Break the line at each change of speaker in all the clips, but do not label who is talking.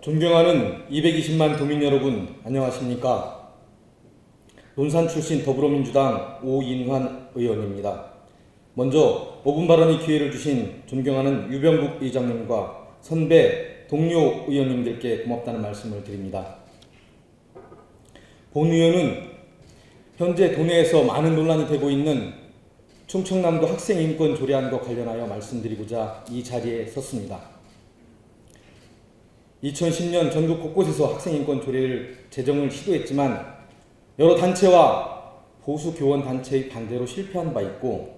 존경하는 220만 도민 여러분, 안녕하십니까? 논산 출신 더불어민주당 오인환 의원입니다. 먼저 5분 발언의 기회를 주신 존경하는 유병국 의장님과 선배 동료 의원님들께 고맙다는 말씀을 드립니다. 본 의원은 현재 도내에서 많은 논란이 되고 있는 충청남도 학생인권 조례안과 관련하여 말씀드리고자 이 자리에 섰습니다. 2010년 전국 곳곳에서 학생인권 조례를 제정을 시도했지만 여러 단체와 보수 교원 단체의 반대로 실패한 바 있고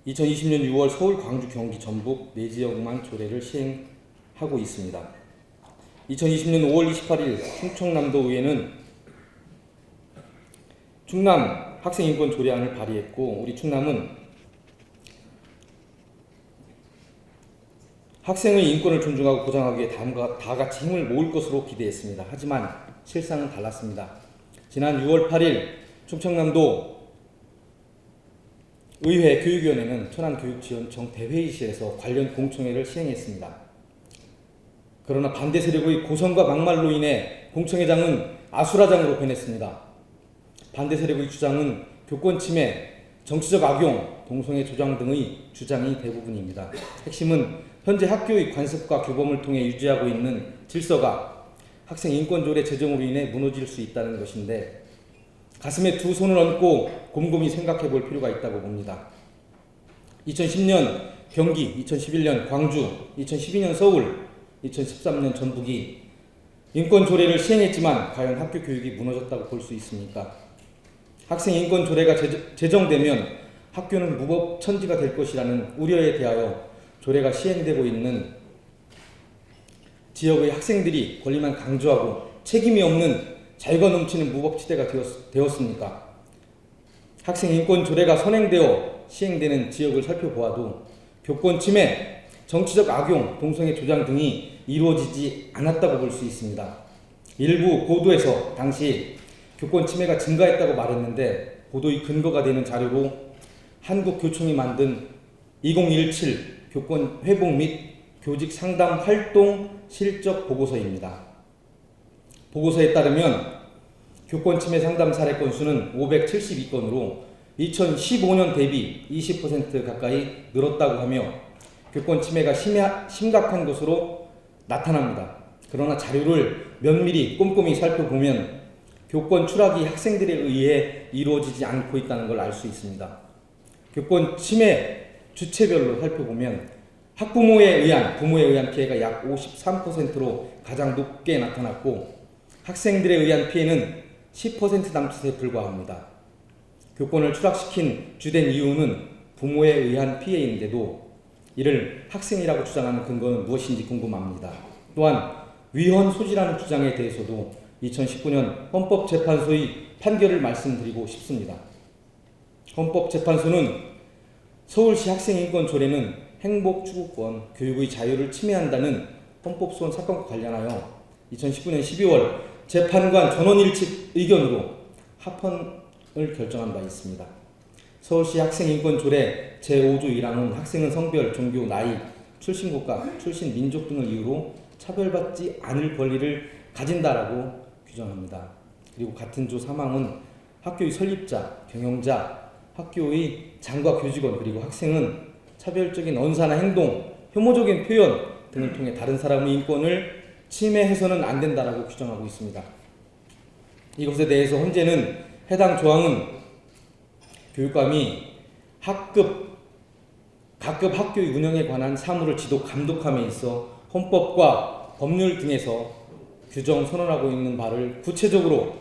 2020년 6월 서울, 광주, 경기, 전북 4지역만 조례를 시행하고 있습니다. 2020년 5월 28일 충청남도 의회는 충남 학생인권 조례안을 발의했고 우리 충남은 학생의 인권을 존중하고 보장하기 위해 다 같이 힘을 모을 것으로 기대했습니다. 하지만 실상은 달랐습니다. 지난 6월 8일 충청남도 의회 교육위원회는 천안교육지원청 대회의실에서 관련 공청회를 시행했습니다. 그러나 반대 세력의 고성과 막말로 인해 공청회장은 아수라장으로 변했습니다. 반대 세력의 주장은 교권 침해, 정치적 악용, 동성애 조장 등의 주장이 대부분입니다. 핵심은 현재 학교의 관습과 규범을 통해 유지하고 있는 질서가 학생인권조례 제정으로 인해 무너질 수 있다는 것인데 가슴에 두 손을 얹고 곰곰이 생각해 볼 필요가 있다고 봅니다. 2010년 경기, 2011년 광주, 2012년 서울, 2013년 전북이 인권조례를 시행했지만 과연 학교 교육이 무너졌다고 볼 수 있습니까? 학생인권조례가 제정되면 학교는 무법천지가 될 것이라는 우려에 대하여 조례가 시행되고 있는 지역의 학생들이 권리만 강조하고 책임이 없는 자유가 넘치는 무법지대가 되었습니까? 학생인권 조례가 선행되어 시행되는 지역을 살펴보아도 교권 침해, 정치적 악용, 동성애 조장 등이 이루어지지 않았다고 볼 수 있습니다. 일부 보도에서 당시 교권 침해가 증가했다고 말했는데 보도의 근거가 되는 자료로 한국교총이 만든 2017 교권 회복 및 교직 상담 활동 실적 보고서입니다. 보고서에 따르면 교권 침해 상담 사례 건수는 572건으로 2015년 대비 20% 가까이 늘었다고 하며 교권 침해가 심각한 것으로 나타납니다. 그러나 자료를 면밀히 꼼꼼히 살펴보면 교권 추락이 학생들에 의해 이루어지지 않고 있다는 걸 알 수 있습니다. 교권 침해 주체별로 살펴보면 학부모에 의한, 부모에 의한 피해가 약 53%로 가장 높게 나타났고 학생들에 의한 피해는 10% 남짓에 불과합니다. 교권을 추락시킨 주된 이유는 부모에 의한 피해인데도 이를 학생이라고 주장하는 근거는 무엇인지 궁금합니다. 또한 위헌 소지라는 주장에 대해서도 2019년 헌법재판소의 판결을 말씀드리고 싶습니다. 헌법재판소는 서울시 학생인권 조례는 행복 추구권, 교육의 자유를 침해한다는 헌법소원 사건과 관련하여 2019년 12월 재판관 전원일치 의견으로 합헌을 결정한 바 있습니다. 서울시 학생인권 조례 제5조 1항은 학생은 성별, 종교, 나이, 출신 국가, 출신 민족 등을 이유로 차별받지 않을 권리를 가진다라고 규정합니다. 그리고 같은 조 3항은 학교의 설립자, 경영자, 학교의 장과 교직원 그리고 학생은 차별적인 언사나 행동, 혐오적인 표현 등을 통해 다른 사람의 인권을 침해해서는 안 된다라고 규정하고 있습니다. 이것에 대해서 현재는 해당 조항은 교육감이 각급 학교의 운영에 관한 사무를 지도 감독함에 있어 헌법과 법률 등에서 규정 선언하고 있는 바를 구체적으로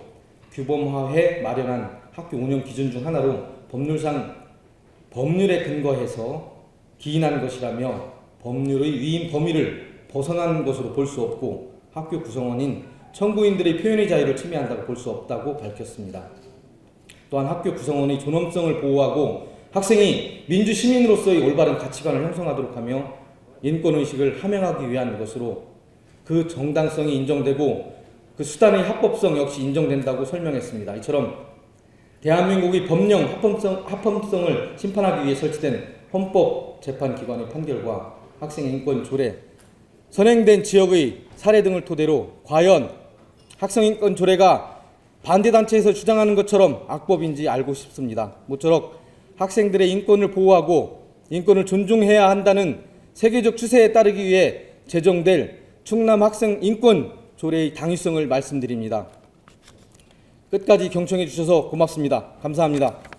규범화해 마련한 학교 운영 기준 중 하나로 법률에 근거해서 기인한 것이라며 법률의 위임 범위를 벗어난 것으로 볼 수 없고 학교 구성원인 청구인들의 표현의 자유를 침해한다고 볼 수 없다고 밝혔습니다. 또한 학교 구성원의 존엄성을 보호하고 학생이 민주시민으로서의 올바른 가치관을 형성하도록 하며 인권의식을 함양하기 위한 것으로 그 정당성이 인정되고 그 수단의 합법성 역시 인정된다고 설명했습니다. 이처럼 대한민국의 법령 합법성을 심판하기 위해 설치된 헌법재판기관의 판결과 학생인권 조례 선행된 지역의 사례 등을 토대로 과연 학생인권 조례가 반대단체에서 주장하는 것처럼 악법인지 알고 싶습니다. 모쪼록 학생들의 인권을 보호하고 인권을 존중해야 한다는 세계적 추세에 따르기 위해 제정될 충남 학생 인권 조례의 당위성을 말씀드립니다. 끝까지 경청해 주셔서 고맙습니다. 감사합니다.